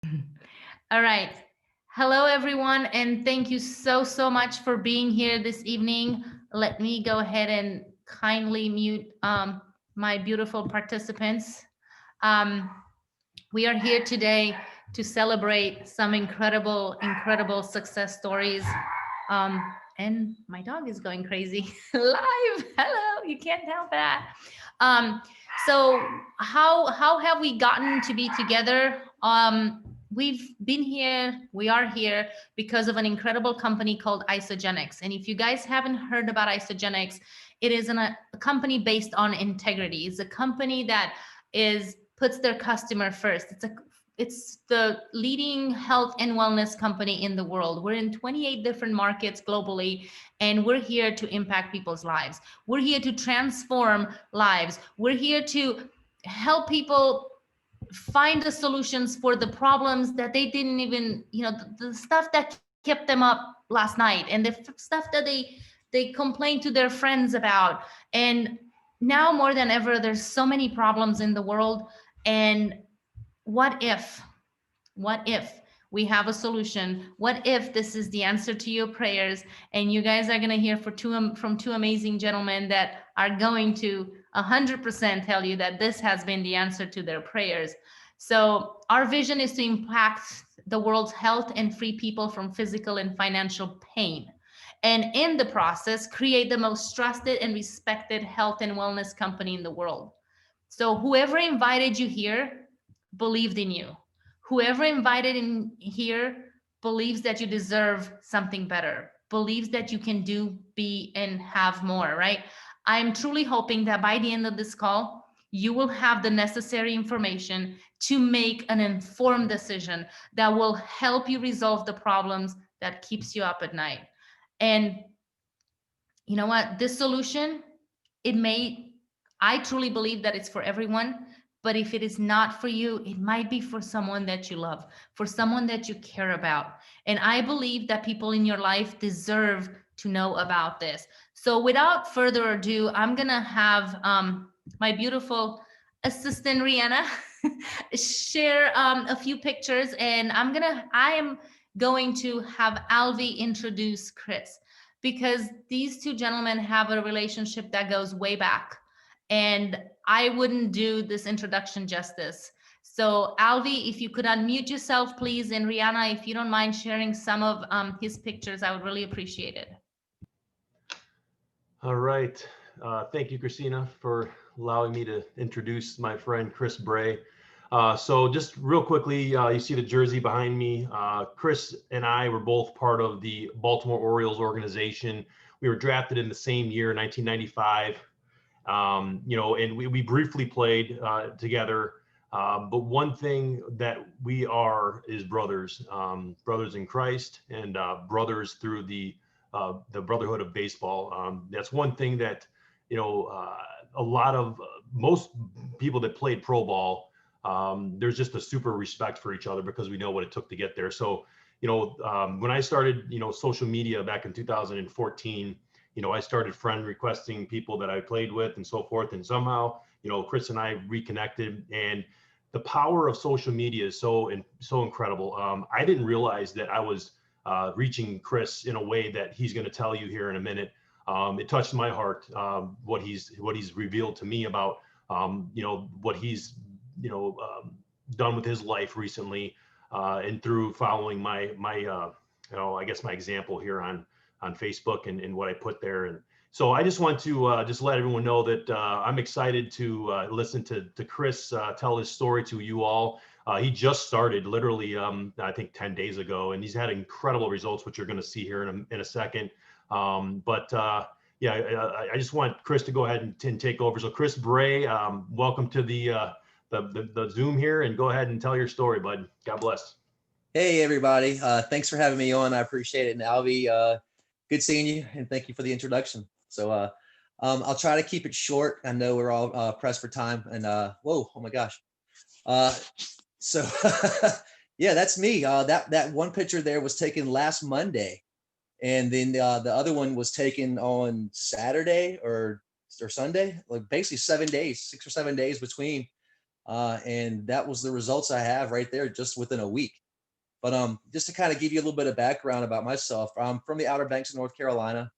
All right. Hello, everyone, and thank you so much for being here this evening. Let me go ahead and kindly mute my beautiful participants. Um, we are here today to celebrate some incredible success stories. And my dog is going crazy live. Hello, you can't help that. Um, so how have we gotten to be together? We've been here, we are here because of an incredible company called Isogenics. And if you guys haven't heard about Isogenics, it is a company based on integrity. It's a company that is puts their customer first. It's the leading health and wellness company in the world. We're in 28 different markets globally, and we're here to impact people's lives. We're here to transform lives. We're here to help people find the solutions for the problems that they didn't even, the stuff that kept them up last night, and the stuff that they complained to their friends about. And now more than ever, there's so many problems in the world. And what if what if we have a solution? What if this is the answer to your prayers? And you guys are going to hear from two amazing gentlemen that are going to 100% tell you that this has been the answer to their prayers. So our vision is to impact the world's health and free people from physical and financial pain, and in the process create the most trusted and respected health and wellness company in the world. So whoever invited you here believed in you. Whoever invited in here believes that you deserve something better, believes that you can do, be, and have more, right? I'm truly hoping that by the end of this call, you will have the necessary information to make an informed decision that will help you resolve the problems that keeps you up at night. And you know what? This solution, it may, I truly believe that it's for everyone. But if it is not for you, it might be for someone that you love, for someone that you care about. And I believe that people in your life deserve to know about this. So without further ado, I'm going to have my beautiful assistant, Rihanna, share a few pictures. And I am going to have Alvie introduce Chris, because these two gentlemen have a relationship that goes way back. And I wouldn't do this introduction justice. So, Alvie, if you could unmute yourself, please. And Rihanna, if you don't mind sharing some of his pictures, I would really appreciate it. All right. Thank you, Christina, for allowing me to introduce my friend Chris Bray. So just real quickly, you see the jersey behind me. Chris and I were both part of the Baltimore Orioles organization. We were drafted in the same year, 1995. And we briefly played together. But one thing that we are is brothers, brothers in Christ, and brothers through the brotherhood of baseball. That's one thing that, a lot of most people that played pro ball, there's just a super respect for each other because we know what it took to get there. So, when I started, social media back in 2014, I started friend requesting people that I played with and so forth. And somehow, Chris and I reconnected, and the power of social media is so incredible. I didn't realize that I was reaching Chris in a way that he's going to tell you here in a minute. It touched my heart, what he's revealed to me about, what he's, done with his life recently, and through following my I guess my example here on Facebook and what I put there. And so I just want to just let everyone know that I'm excited to listen to Chris tell his story to you all. He just started literally, I think 10 days ago, and he's had incredible results, which you're going to see here in a second. Yeah, I just want Chris to go ahead and take over. So Chris Bray, welcome to the Zoom here, and go ahead and tell your story, bud. God bless. Hey, everybody. Thanks for having me on. I appreciate it. And Alvie, good seeing you, and thank you for the introduction. So I'll try to keep it short. I know we're all pressed for time. And whoa, oh my gosh. So yeah, that's me. That one picture there was taken last Monday, and then the other one was taken on Saturday or Sunday, like basically 7 days, 6 or 7 days between. And that was the results I have right there just within a week. But just to kind of give you a little bit of background about myself, I'm from the Outer Banks of North Carolina.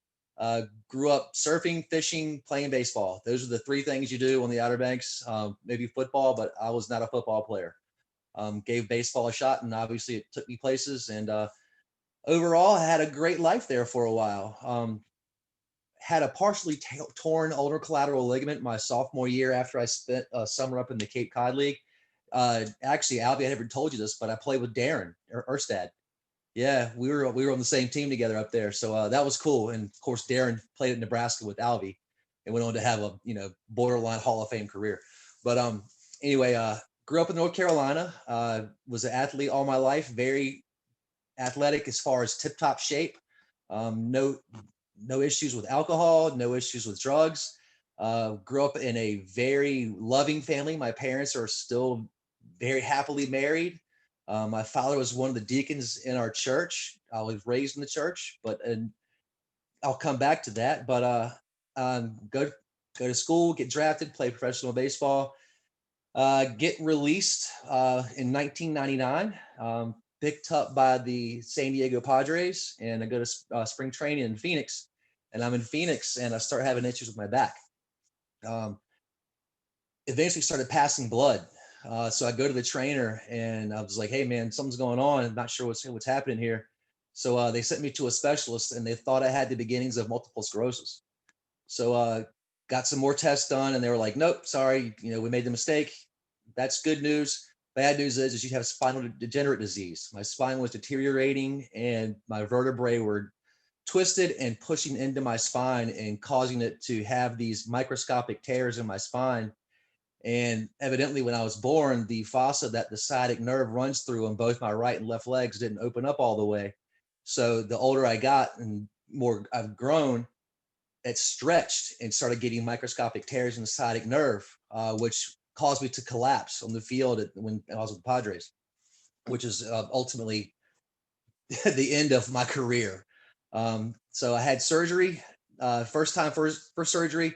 Grew up surfing, fishing, playing baseball. Those are the three things you do on the Outer Banks. Maybe football, but I was not a football player. Gave baseball a shot, and obviously it took me places. And overall, I had a great life there for a while. Had a partially torn ulnar collateral ligament my sophomore year after I spent a summer up in the Cape Cod League. Actually, Alvie, I never told you this, but I played with Darren Erstad. Yeah, we were on the same team together up there, so that was cool. And of course, Darren played at Nebraska with Alvie, and went on to have a borderline Hall of Fame career. But anyway, grew up in North Carolina. Was an athlete all my life, very athletic as far as tip-top shape. No issues with alcohol, no issues with drugs. Grew up in a very loving family. My parents are still very happily married. My father was one of the deacons in our church. I was raised in the church, and I'll come back to that. But go to school, get drafted, play professional baseball, get released in 1999. Picked up by the San Diego Padres, and I go to spring training in Phoenix. And I'm in Phoenix, and I start having issues with my back. Eventually started passing blood. So I go to the trainer, and I was like, "Hey, man, something's going on. I'm not sure what's happening here." So they sent me to a specialist, and they thought I had the beginnings of multiple sclerosis. So got some more tests done, and they were like, "Nope, sorry, we made the mistake. That's good news. Bad news is you have spinal degenerate disease. My spine was deteriorating, and my vertebrae were twisted and pushing into my spine and causing it to have these microscopic tears in my spine. And evidently, when I was born, the fossa that the sciatic nerve runs through on both my right and left legs didn't open up all the way. So the older I got and more I've grown, it stretched and started getting microscopic tears in the sciatic nerve, which caused me to collapse on the field when I was with the Padres, which is ultimately the end of my career. So I had surgery, first surgery.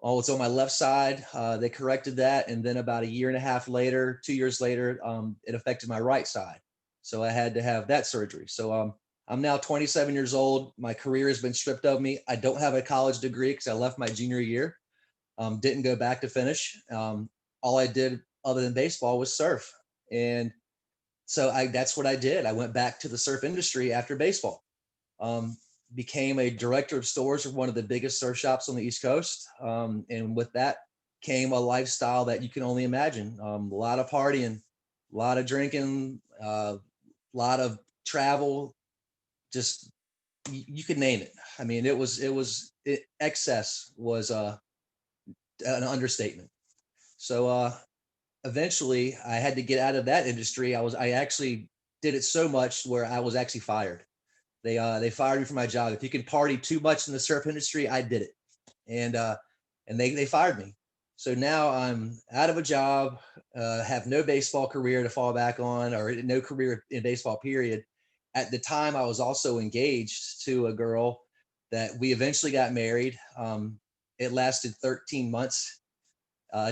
Oh, it's on my left side. They corrected that. And then about a year and a half later, 2 years later, it affected my right side. So I had to have that surgery. So I'm now 27 years old. My career has been stripped of me. I don't have a college degree because I left my junior year. Didn't go back to finish. All I did other than baseball was surf. And so that's what I did. I went back to the surf industry after baseball. Became a director of stores for one of the biggest surf shops on the East Coast. And with that came a lifestyle that you can only imagine. A lot of partying, a lot of drinking, a lot of travel, just you could name it. I mean, excess was an understatement. So eventually I had to get out of that industry. I actually did it so much where I was actually fired. They fired me from my job. If you can party too much in the surf industry, I did it, and they fired me. So now I'm out of a job, have no baseball career to fall back on, or no career in baseball. Period. At the time, I was also engaged to a girl that we eventually got married. It lasted 13 months.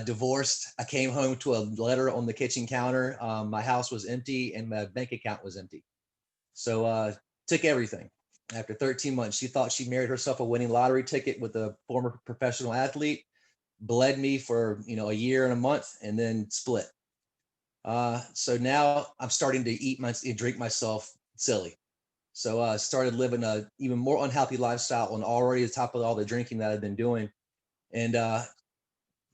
Divorced. I came home to a letter on the kitchen counter. My house was empty and my bank account was empty. So took everything. After 13 months, she thought she married herself a winning lottery ticket with a former professional athlete, bled me for a year and a month, and then split. So now I'm starting to drink myself silly. So I started living a even more unhealthy lifestyle on already the top of all the drinking that I've been doing. And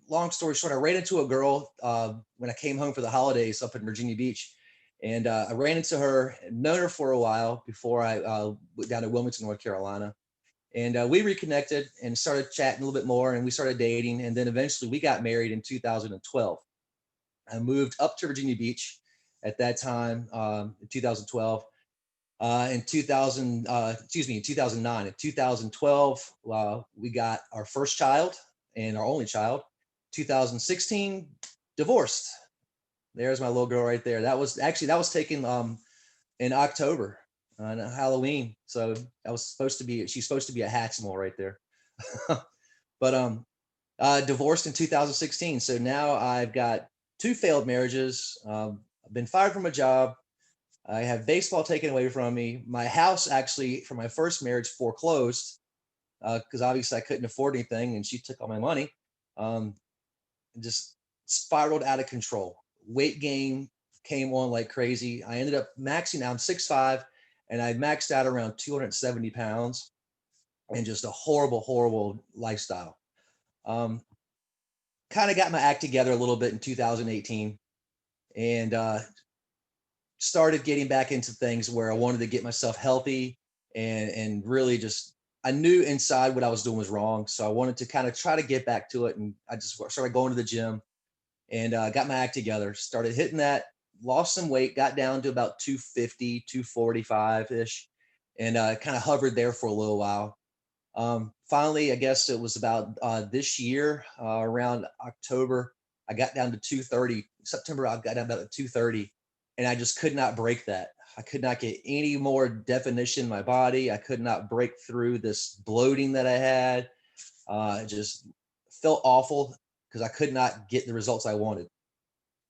long story short, I ran into a girl when I came home for the holidays up in Virginia Beach. And I ran into her, known her for a while before I went down to Wilmington, North Carolina. And we reconnected and started chatting a little bit more, and we started dating. And then eventually we got married in 2012. I moved up to Virginia Beach at that time, in 2012. In 2009. In 2012, we got our first child and our only child. 2016, divorced. There's my little girl right there. That was taken in October on Halloween. So she's supposed to be a Hatchimal right there. But divorced in 2016. So now I've got 2 failed marriages. I've been fired from a job. I have baseball taken away from me. My house actually, from my first marriage, foreclosed because obviously I couldn't afford anything, and she took all my money. Um, just spiraled out of control. Weight gain came on like crazy. I ended up maxing out. I'm 6'5", and I maxed out around 270 pounds, and just a horrible, horrible lifestyle. Um, kind of got my act together a little bit in 2018, and started getting back into things where I wanted to get myself healthy and really just, I knew inside what I was doing was wrong. So I wanted to kind of try to get back to it. And I just started going to the gym and got my act together, started hitting that, lost some weight, got down to about 250, 245 ish, and kind of hovered there for a little while. Finally, I guess it was about this year, around October, I got down to 230. September, I got down to 230, and I just could not break that. I could not get any more definition in my body. I could not break through this bloating that I had. It just felt awful because I could not get the results I wanted.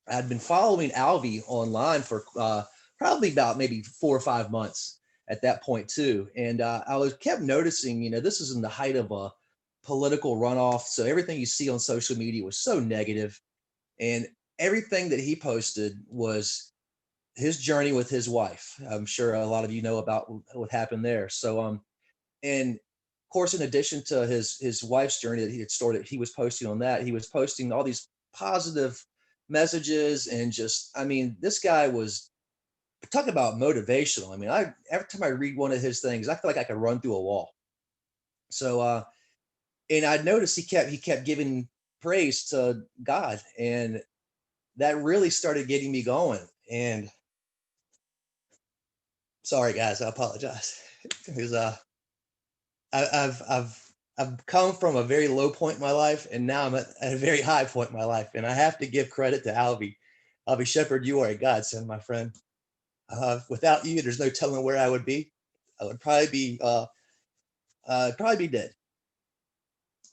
I'd been following Alvie online for probably about maybe 4 or 5 months at that point too. And I was kept noticing, this is in the height of a political runoff. So everything you see on social media was so negative, and everything that he posted was his journey with his wife. I'm sure a lot of you know about what happened there. So, and of course, in addition to his wife's journey that he had started, he was posting on that. He was posting all these positive messages, and just, I mean, this guy was, talk about motivational. I mean, every time I read one of his things, I feel like I could run through a wall. So, and I noticed he kept giving praise to God, and that really started getting me going. And sorry guys, I apologize because I've come from a very low point in my life, and now I'm at a very high point in my life, and I have to give credit to Alvie. Alvie Shepherd, you are a godsend, my friend. Without you, there's no telling where I would be. I would probably be dead.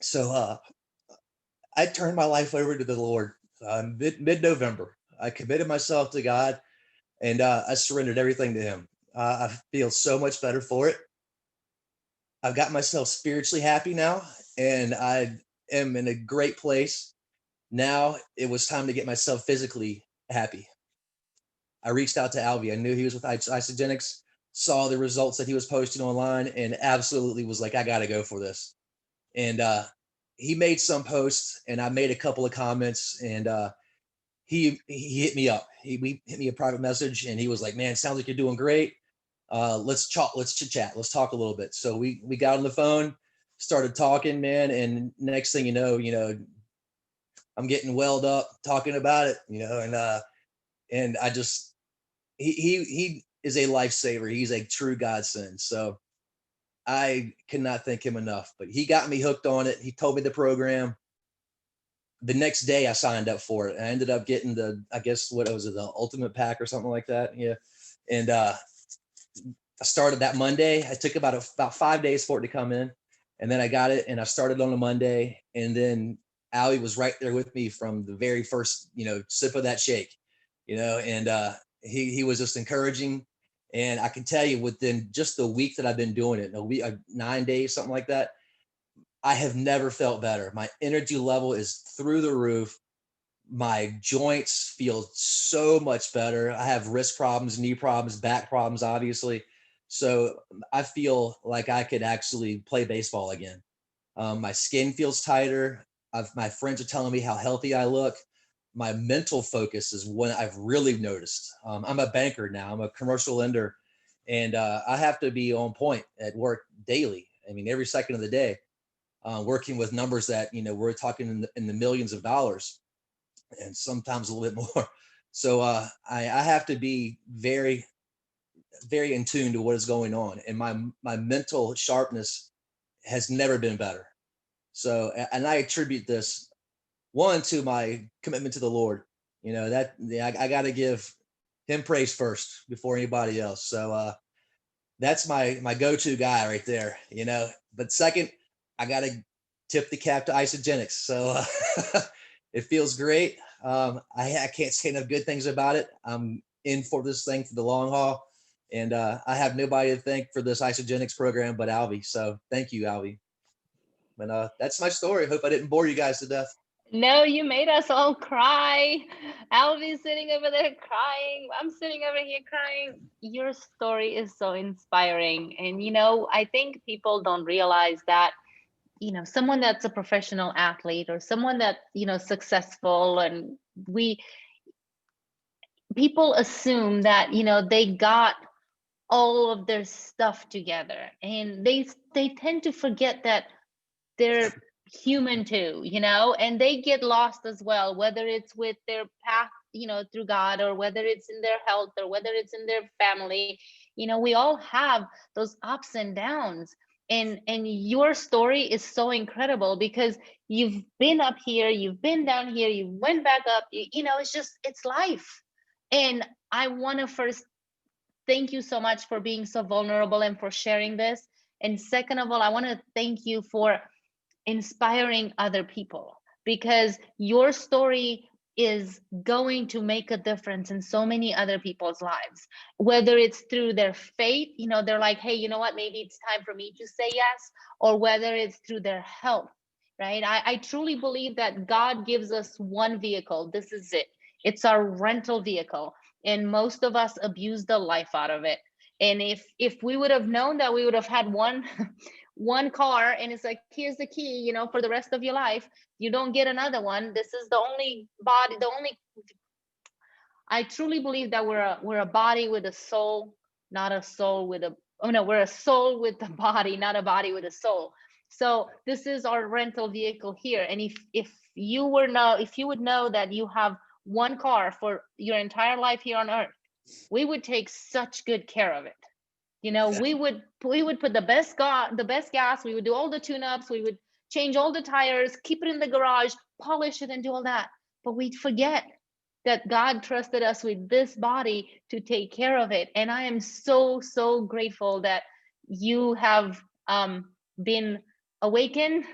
So I turned my life over to the Lord mid-November. I committed myself to God, and I surrendered everything to Him. I feel so much better for it. I've got myself spiritually happy now, and I am in a great place. Now it was time to get myself physically happy. I reached out to Alvie. I knew he was with Isagenix, saw the results that he was posting online, and absolutely was like, I got to go for this. And he made some posts, and I made a couple of comments, and he hit me up. He hit me a private message, and he was like, man, sounds like you're doing great. Let's chit chat. Let's talk a little bit. So we got on the phone, started talking, man. And next thing you know, I'm getting welled up talking about it, and I just, he is a lifesaver. He's a true godsend. So I cannot thank him enough, but he got me hooked on it. He told me the program. The next day I signed up for it. I ended up getting I guess, what was it, the ultimate pack or something like that. Yeah. And I started that Monday. I took about 5 days for it to come in, and then I got it, and I started on a Monday. And then Allie was right there with me from the very first, sip of that shake, and he was just encouraging. And I can tell you, within just the week that I've been doing it, 9 days, something like that, I have never felt better. My energy level is through the roof. My joints feel so much better. I have wrist problems, knee problems, back problems, obviously. So I feel like I could actually play baseball again. My skin feels tighter. My friends are telling me how healthy I look. My mental focus is what I've really noticed. I'm a banker now. I'm a commercial lender, and I have to be on point at work daily. I mean, every second of the day, working with numbers that, we're talking in the millions of dollars, and sometimes a little bit more. So I have to be very, very in tune to what is going on, and my mental sharpness has never been better. So, and I attribute this, one, to my commitment to the Lord. I got to give Him praise first before anybody else. So that's my go-to guy right there. But second, I got to tip the cap to Isagenix. So it feels great. I can't say enough good things about it. I'm in for this thing for the long haul, and I have nobody to thank for this isogenics program but Alvie. So thank you, Alvie. And that's my story. Hope I didn't bore you guys to death. No, you made us all cry. Alvie's sitting over there crying. I'm sitting over here crying. Your story is so inspiring. And, I think people don't realize that, someone that's a professional athlete or someone that, successful, and people assume that, they got all of their stuff together, and they tend to forget that they're human too, and they get lost as well, whether it's with their path, through God, or whether it's in their health, or whether it's in their family. We all have those ups and downs. And your story is so incredible because you've been up here, you've been down here, you went back up, it's life. And I want to first thank you so much for being so vulnerable and for sharing this. And second of all, I want to thank you for inspiring other people, because your story is going to make a difference in so many other people's lives, whether it's through their faith, they're like, hey, you know what, maybe it's time for me to say yes, or whether it's through their health, right? I truly believe that God gives us one vehicle. This is it. It's our rental vehicle, and most of us abuse the life out of it. And if we would have known that we would have had one car, and it's like, here's the key, for the rest of your life, you don't get another one. This is the only body, I truly believe that we're a body with a soul, not a soul with a, oh no, we're a soul with a body, not a body with a soul. So this is our rental vehicle here. And if you would know that you have one car for your entire life here on earth, we would take such good care of it. We would put the best gas, we would do all the tune-ups, we would change all the tires, keep it in the garage, polish it, and do all that. But we'd forget that God trusted us with this body to take care of it. And I am so, so grateful that you have been awakened,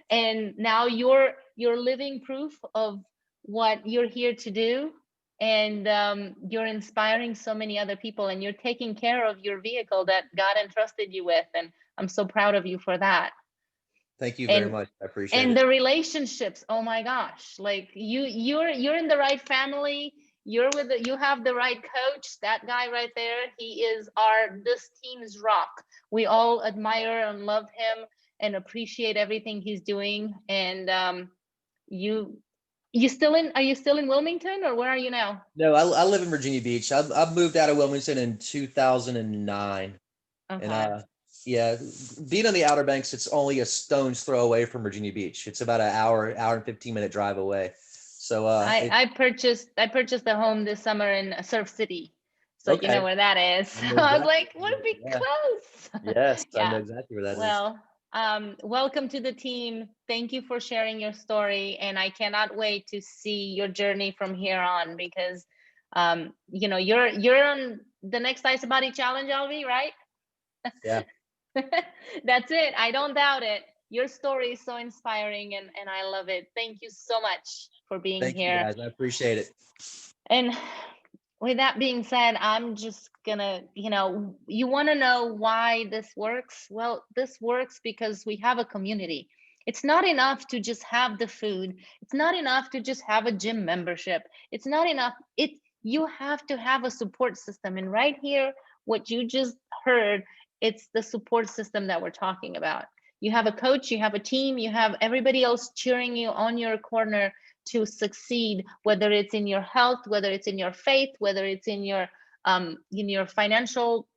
and now you're living proof of what you're here to do. And you're inspiring so many other people, and you're taking care of your vehicle that God entrusted you with. And I'm so proud of you for that. Thank you very much. I appreciate it. And the relationships, oh my gosh, like you're in the right family. You have the right coach. That guy right there, he is this team's rock. We all admire and love him and appreciate everything he's doing. And are you still in Wilmington, or where are you now? No, I live in Virginia Beach. I've moved out of Wilmington in 2009. Okay. And yeah, being on the Outer Banks, it's only a stone's throw away from Virginia Beach. It's about an hour and 15-minute drive away. So I purchased a home this summer in Surf City. So okay. You know where that is. So exactly. I was like, would be close. Yes, yeah. I know exactly where that is. Well, welcome to the team. Thank you for sharing your story. And I cannot wait to see your journey from here on, because you're on the next Ice Body Challenge, Alvie, right? Yeah. That's it. I don't doubt it. Your story is so inspiring, and I love it. Thank you so much for being here. Thank you guys. I appreciate it. And with that being said, I'm just gonna, you want to know why this works? Well, this works because we have a community. It's not enough to just have the food. It's not enough to just have a gym membership. It's not enough. You have to have a support system. And right here, what you just heard, it's the support system that we're talking about. You have a coach, you have a team, you have everybody else cheering you on your corner to succeed, whether it's in your health, whether it's in your faith, whether it's in your financial,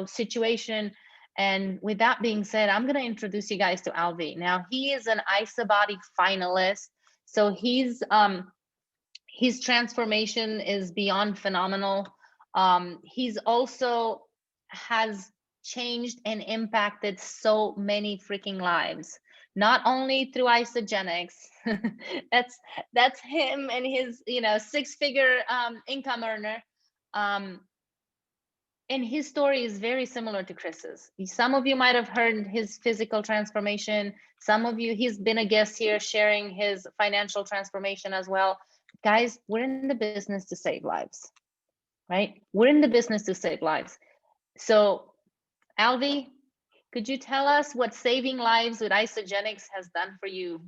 situation. And with that being said, I'm going to introduce you guys to Alvie. Now, he is an IsaBody finalist. So his transformation is beyond phenomenal. He's also has changed and impacted so many freaking lives, not only through isogenics. that's him and his 6-figure income earner, and his story is very similar to Chris's. Some of you might have heard his physical transformation. Some of you, he's been a guest here sharing his financial transformation as well. guys, we're in the business to save lives, right? We're in the business to save lives. So, Alvie, could you tell us what saving lives with Isogenics has done for you?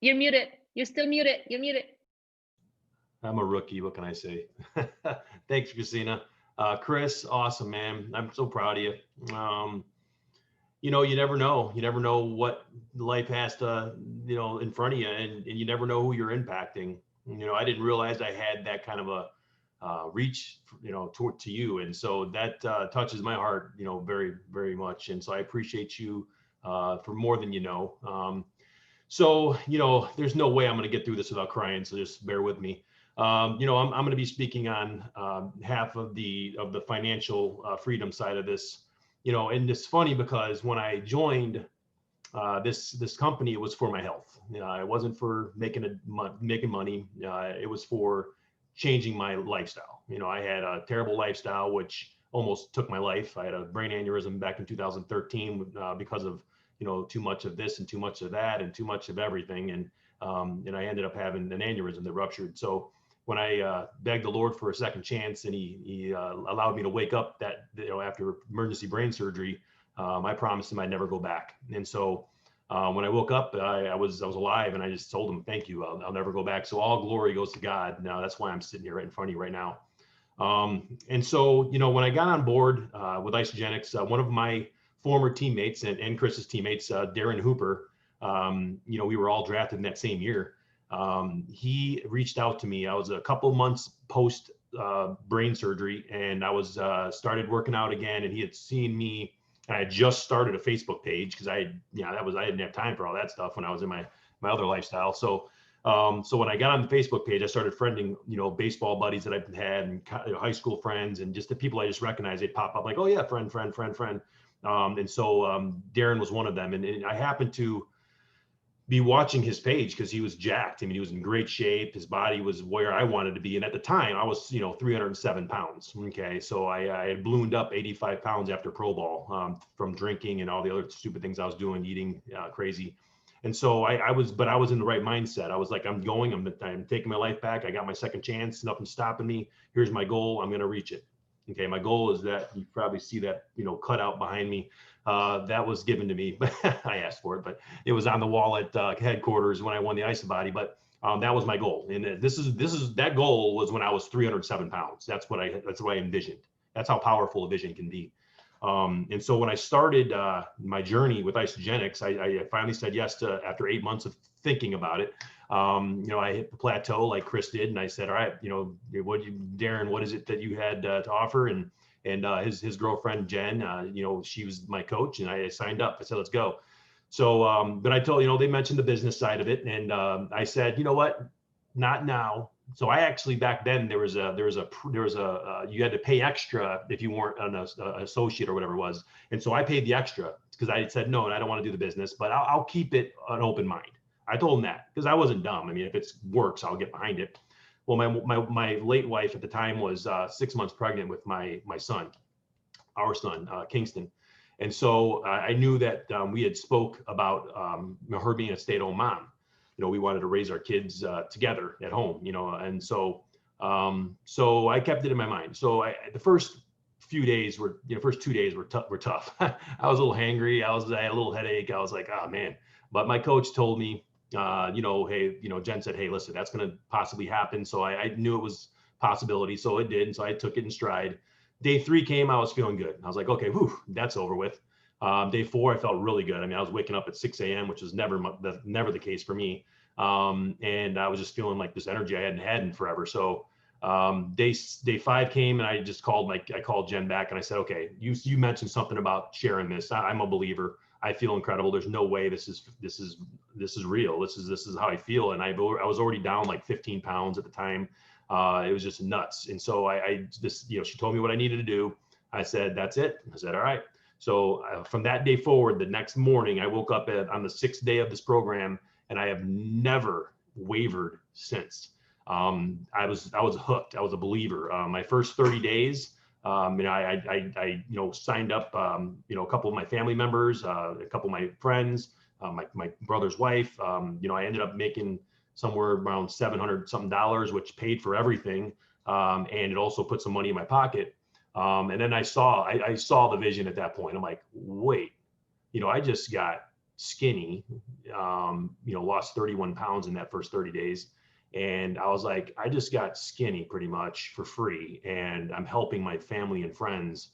You're muted. You're still muted. You're muted. I'm a rookie. What can I say? Thanks, Christina. Chris, awesome, man. I'm so proud of you. You know, you never know. You never know what life has to, you know, in front of you, and you never know who you're impacting. You know, I didn't realize I had that kind of a reach, you know, to you, and so that touches my heart, you know, very, very much. And so I appreciate you for more than you know. So, you know, there's no way I'm going to get through this without crying. So just bear with me. You know, I'm going to be speaking on half of the financial freedom side of this. You know, and it's funny because when I joined this company, it was for my health. You know, it wasn't for making money. It was for changing my lifestyle. You know, I had a terrible lifestyle, which almost took my life. I had a brain aneurysm back in 2013 because of, you know, too much of this and too much of that and too much of everything. And I ended up having an aneurysm that ruptured. So when I begged the Lord for a second chance, and he allowed me to wake up that, you know, after emergency brain surgery, I promised him I'd never go back. And so when I woke up, I was alive, and I just told him, thank you, I'll never go back. So all glory goes to God. Now that's why I'm sitting here right in front of you right now. And so, you know, when I got on board with Isogenics, one of my former teammates and Chris's teammates, Darren Hooper, you know, we were all drafted in that same year. He reached out to me. I was a couple months post brain surgery, and I was started working out again, and he had seen me. And I had just started a Facebook page because I didn't have time for all that stuff when I was in my other lifestyle. So so when I got on the Facebook page, I started friending, you know, baseball buddies that I've had, and high school friends, and just the people I just recognized. They'd pop up like, oh yeah, friend. And so Darren was one of them, and I happened to be watching his page because he was jacked. I mean, he was in great shape. His body was where I wanted to be. And at the time I was, you know, 307 pounds. Okay. So I had ballooned up 85 pounds after pro ball from drinking and all the other stupid things I was doing, eating crazy. And so I was in the right mindset. I was like, I'm taking my life back. I got my second chance. Nothing's stopping me. Here's my goal. I'm going to reach it. Okay. My goal is that you probably see that, you know, cut out behind me. That was given to me. I asked for it, but it was on the wall at headquarters when I won the Isobody. But that was my goal. And that goal was when I was 307 pounds. That's what I envisioned. That's how powerful a vision can be. And so when I started my journey with Isogenics, I finally said yes to, after 8 months of thinking about it. You know, I hit the plateau like Chris did, and I said, all right, you know, Darren, what is it that you had to offer? And his girlfriend, Jen, you know, she was my coach, and I signed up. I said, let's go. So, but I told, you know, they mentioned the business side of it. And I said, you know what, not now. So I actually, back then, you had to pay extra if you weren't an associate or whatever it was. And so I paid the extra because I said, no, and I don't want to do the business, but I'll keep it an open mind. I told him that because I wasn't dumb. I mean, if it works, I'll get behind it. Well, my late wife at the time was 6 months pregnant with my son, our son, Kingston. And so I knew that we had spoke about her being a stay-at-home mom. You know, we wanted to raise our kids together at home, you know, and so I kept it in my mind. So the first few days were, you know, first 2 days were tough. I was a little hangry. I had a little headache. I was like, oh man. But my coach told me, you know, hey, you know, Jen said, hey, listen, that's going to possibly happen. So I knew it was possibility. So it did. And so I took it in stride. Day 3 came, I was feeling good. I was like, okay, whew, that's over with. Day 4, I felt really good. I mean, I was waking up at 6 a.m., which was never the case for me. And I was just feeling like this energy I hadn't had in forever. So day 5 came, and I just called Jen back, and I said, okay, you mentioned something about sharing this. I'm a believer. I feel incredible. There's no way this is real. This is how I feel. And I was already down like 15 pounds at the time. It was just nuts. And so I just, you know, she told me what I needed to do. I said, that's it. I said, all right. So from that day forward, the next morning, I woke up on the 6th day of this program, and I have never wavered since. I was hooked. I was a believer. My first 30 days, Signed up, a couple of my family members, a couple of my friends, my brother's wife. I ended up making somewhere around $700 something, which paid for everything. And it also put some money in my pocket. And then I saw the vision at that point. I'm like, wait, I just got skinny, lost 31 pounds in that first 30 days. And I was like, I just got skinny pretty much for free, and I'm helping my family and friends.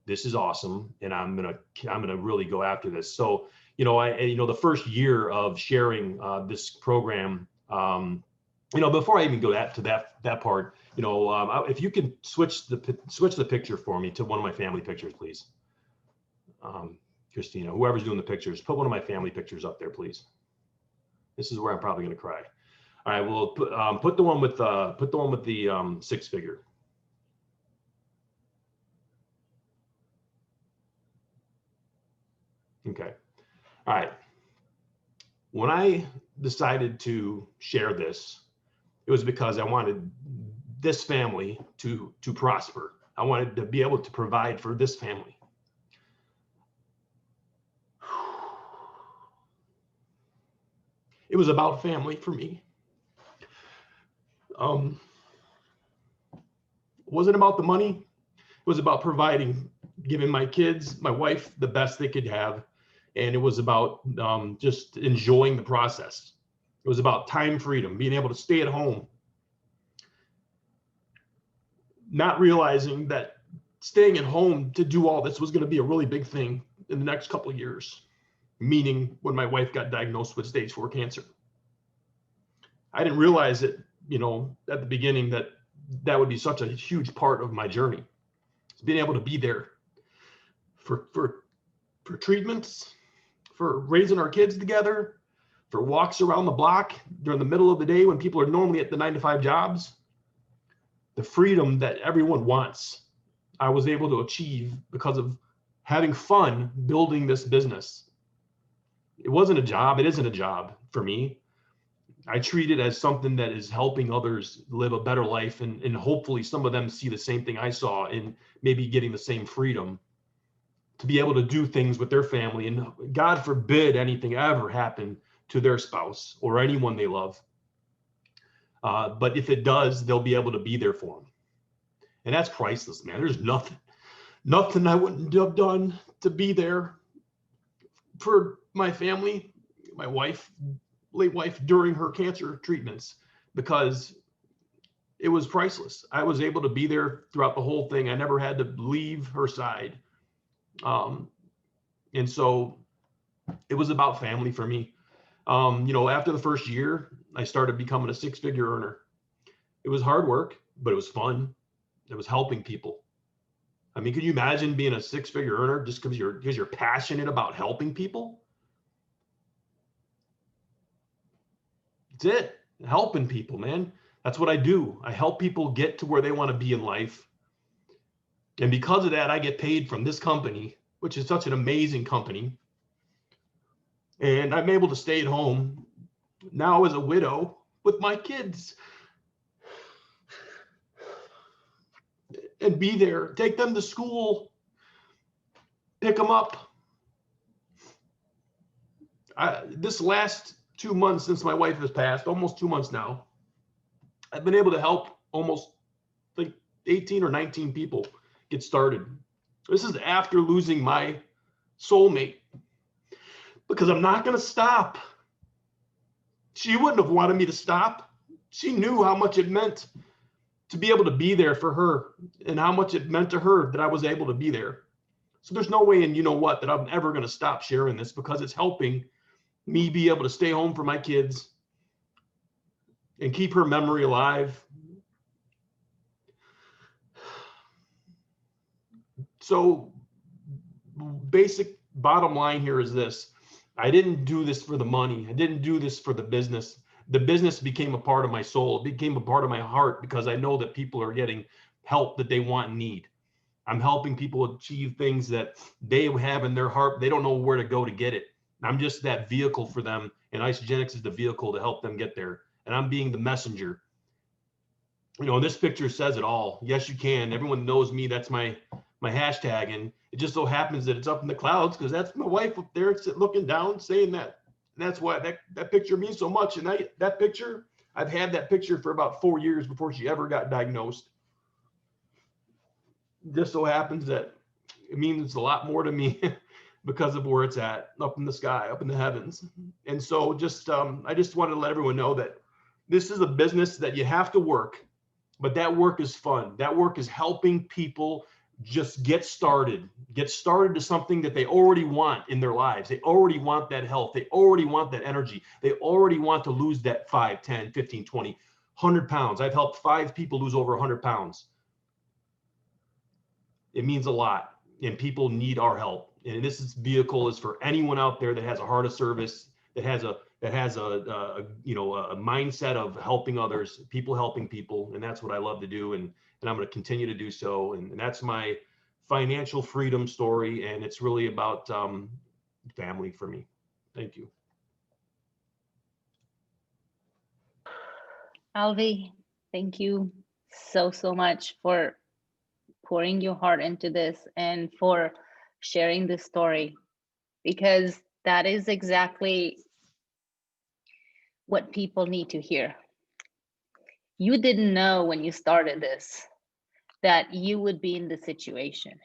This is awesome, and I'm gonna really go after this. So, the first year of sharing this program, before I even go to that part, if you can switch the picture for me to one of my family pictures, please. Christina, whoever's doing the pictures, put one of my family pictures up there, please. This is where I'm probably gonna cry. All right, well, put the one with the six figure. Okay. All right. When I decided to share this, it was because I wanted this family to prosper. I wanted to be able to provide for this family. It was about family for me. It wasn't about the money. It was about providing, giving my kids, my wife, the best they could have. And it was about just enjoying the process. It was about time freedom, being able to stay at home, not realizing that staying at home to do all this was going to be a really big thing in the next couple of years, meaning when my wife got diagnosed with stage 4 cancer. I didn't realize it, at the beginning that would be such a huge part of my journey. Being able to be there for treatments, for raising our kids together, for walks around the block during the middle of the day when people are normally at the 9-to-5 jobs. The freedom that everyone wants, I was able to achieve because of having fun building this business. It wasn't a job. It isn't a job for me. I treat it as something that is helping others live a better life, and hopefully some of them see the same thing I saw in maybe getting the same freedom to be able to do things with their family. And God forbid anything ever happen to their spouse or anyone they love. But if it does, they'll be able to be there for them. And that's priceless, man. There's nothing I wouldn't have done to be there for my family, my wife, late wife, during her cancer treatments, because it was priceless. I was able to be there throughout the whole thing. I never had to leave her side. And so it was about family for me. After the first year, I started becoming a 6-figure earner. It was hard work, but it was fun. It was helping people. I mean, could you imagine being a 6-figure earner just because you're passionate about helping people? That's it. Helping people, man. That's what I do. I help people get to where they want to be in life. And because of that, I get paid from this company, which is such an amazing company. And I'm able to stay at home now as a widow with my kids and be there, take them to school, pick them up. This last 2 months since my wife has passed, almost 2 months now, I've been able to help almost like 18 or 19 people get started. This is after losing my soulmate, because I'm not going to stop. She wouldn't have wanted me to stop. She knew how much it meant to be able to be there for her and how much it meant to her that I was able to be there. So there's no way, and that I'm ever going to stop sharing this, because it's helping me be able to stay home for my kids and keep her memory alive. So basic bottom line here is this. I didn't do this for the money. I didn't do this for the business. The business became a part of my soul. It became a part of my heart, because I know that people are getting help that they want and need. I'm helping people achieve things that they have in their heart. They don't know where to go to get it. I'm just that vehicle for them, and Isogenics is the vehicle to help them get there. And I'm being the messenger. You know, this picture says it all. Yes, you can. Everyone knows me. That's my hashtag, and it just so happens that it's up in the clouds because that's my wife up there looking down, saying that. And that's why that picture means so much. And that picture, I've had that picture for about 4 years before she ever got diagnosed. Just so happens that it means a lot more to me because of where it's at, up in the sky, up in the heavens. And so just I just wanted to let everyone know that this is a business that you have to work, but that work is fun. That work is helping people just get started to something that they already want in their lives. They already want that health. They already want that energy. They already want to lose that 5, 10, 15, 20, 100 pounds. I've helped 5 people lose over 100 pounds. It means a lot, and people need our help. And this vehicle is for anyone out there that has a heart of service, that has a you know, a mindset of helping others, people helping people, and that's what I love to do, and I'm going to continue to do so. And that's my financial freedom story, and it's really about family for me. Thank you. Alvie, thank you so much for pouring your heart into this and for sharing this story, because that is exactly what people need to hear. You didn't know when you started this that you would be in the situation.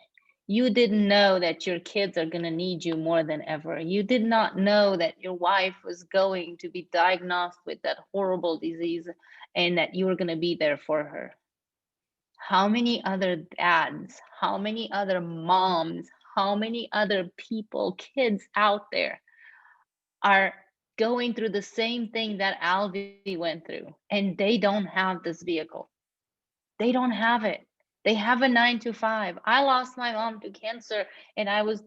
You didn't know that your kids are going to need you more than ever. You did not know that your wife was going to be diagnosed with that horrible disease and that you were going to be there for her. How many other dads, how many other moms, how many other people, kids out there are going through the same thing that Alvie went through, and they don't have this vehicle? They don't have it. They have a 9 to 5. I lost my mom to cancer and I was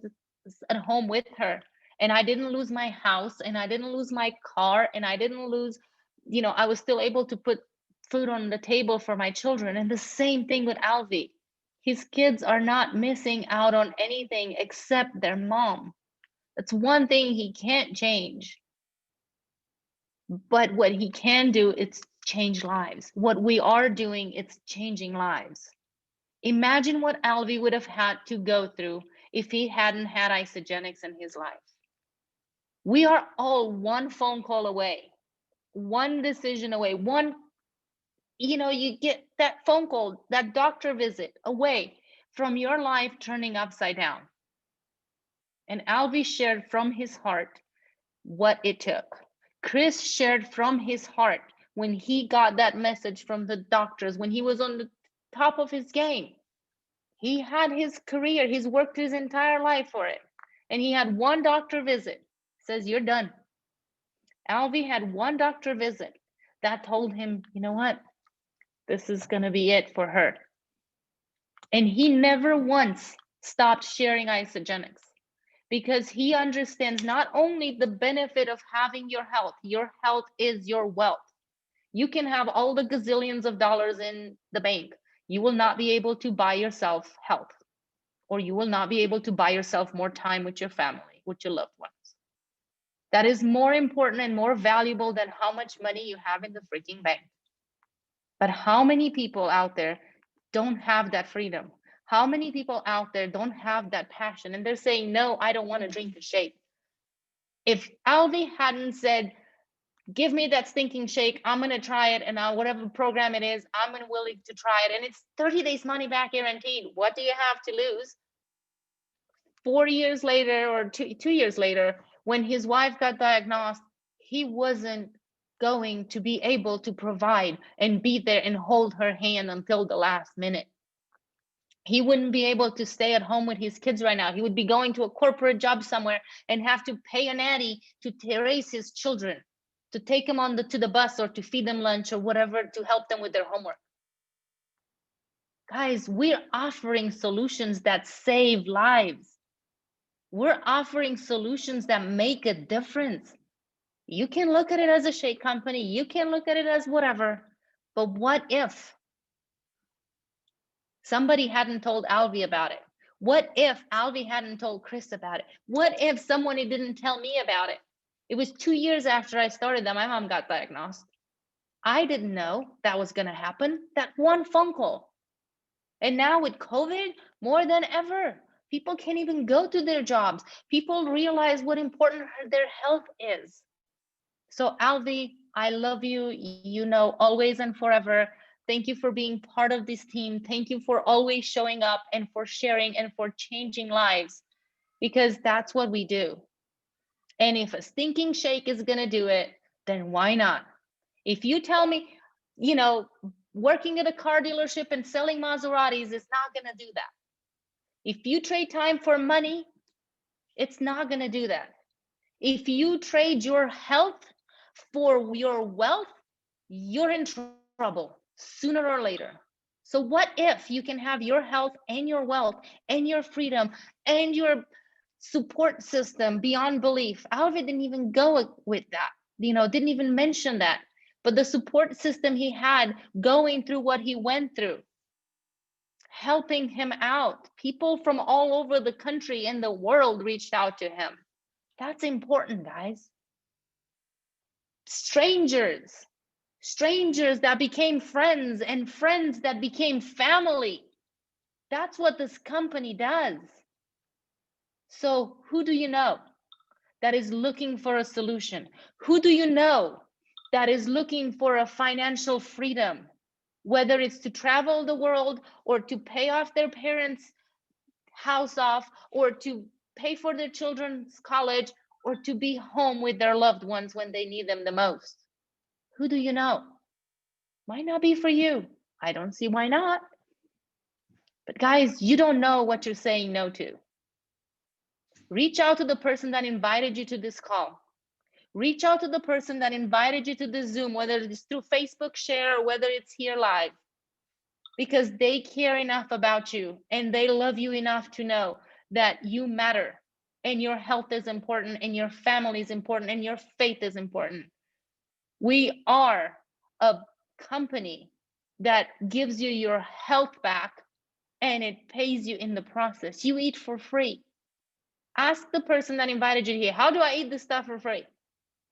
at home with her. And I didn't lose my house and I didn't lose my car and I didn't lose, I was still able to put food on the table for my children. And the same thing with Alvie. His kids are not missing out on anything except their mom. That's one thing he can't change. But what he can do is change lives. What we are doing, it's changing lives. Imagine what Alvie would have had to go through if he hadn't had Isogenics in his life. We are all one phone call away, one decision away, you get that phone call, that doctor visit away from your life turning upside down. And Alvie shared from his heart what it took. Chris shared from his heart when he got that message from the doctors, when he was on the top of his game. He had his career, he's worked his entire life for it. And he had one doctor visit, says, you're done. Alvie had one doctor visit that told him, you know what? This is going to be it for her. And he never once stopped sharing Isogenics because he understands not only the benefit of having your health is your wealth. You can have all the gazillions of dollars in the bank. You will not be able to buy yourself health, or you will not be able to buy yourself more time with your family, with your loved ones. That is more important and more valuable than how much money you have in the freaking bank. But how many people out there don't have that freedom? How many people out there don't have that passion? And they're saying, no, I don't want to drink the shake. If Alvie hadn't said, give me that stinking shake, I'm going to try it, and whatever program it is, I'm willing to try it, and it's 30 days money back guaranteed. What do you have to lose? 4 years later, or two years later, when his wife got diagnosed, he wasn't going to be able to provide and be there and hold her hand until the last minute. He wouldn't be able to stay at home with his kids right now. He would be going to a corporate job somewhere and have to pay a nanny to raise his children, to take them to the bus or to feed them lunch or whatever, to help them with their homework. Guys, we're offering solutions that save lives. We're offering solutions that make a difference. You can look at it as a shake company. You can look at it as whatever. But what if somebody hadn't told Alvie about it? What if Alvie hadn't told Chris about it? What if someone didn't tell me about it? It was 2 years after I started that my mom got diagnosed. I didn't know that was going to happen. That one phone call. And now with COVID, more than ever, people can't even go to their jobs. People realize what important their health is. So Alvie, I love you, you know, always and forever. Thank you for being part of this team. Thank you for always showing up and for sharing and for changing lives, because that's what we do. And if a stinking shake is going to do it, then why not? If you tell me, you know, working at a car dealership and selling Maseratis is not going to do that. If you trade time for money, it's not going to do that. If you trade your health for your wealth, you're in trouble sooner or later. So what if you can have your health and your wealth and your freedom and your support system beyond belief? Alvie didn't even go with that, you know, didn't even mention that. But the support system he had going through what he went through, helping him out. People from all over the country and the world reached out to him. That's important, guys. Strangers that became friends and friends that became family. That's what this company does. So who do you know that is looking for a solution? Who do you know that is looking for a financial freedom, whether it's to travel the world or to pay off their parents' house off or to pay for their children's college or to be home with their loved ones when they need them the most? Who do you know? Might not be for you. I don't see why not. But guys, you don't know what you're saying no to. Reach out to the person that invited you to this call. Reach out to the person that invited you to the Zoom, whether it's through Facebook share or whether it's here live, because they care enough about you and they love you enough to know that you matter and your health is important and your family is important and your faith is important. We are a company that gives you your health back and it pays you in the process. You eat for free. Ask the person that invited you here, how do I eat this stuff for free?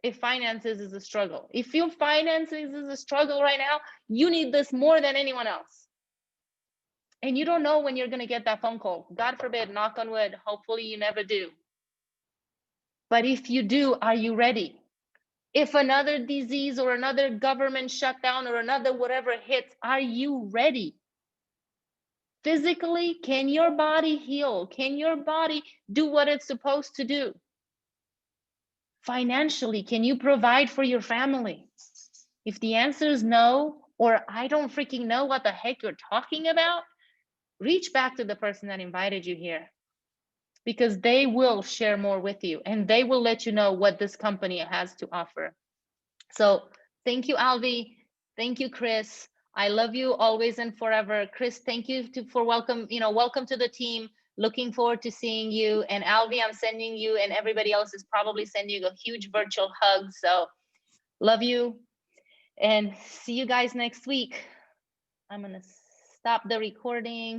If finances is a struggle. If your finances is a struggle right now, you need this more than anyone else. And you don't know when you're going to get that phone call. God forbid, knock on wood, hopefully you never do. But if you do, are you ready? If another disease or another government shutdown or another whatever hits, are you ready? Physically, can your body heal? Can your body do what it's supposed to do? Financially, can you provide for your family? If the answer is no, or I don't freaking know what the heck you're talking about, reach back to the person that invited you here, because they will share more with you and they will let you know what this company has to offer. So thank you, Alvie. Thank you, Chris. I love you always and forever. Chris, thank you for welcome to the team. Looking forward to seeing you. And Alvie, I'm sending you, and everybody else is probably sending you a huge virtual hug. So love you and see you guys next week. I'm gonna stop the recording.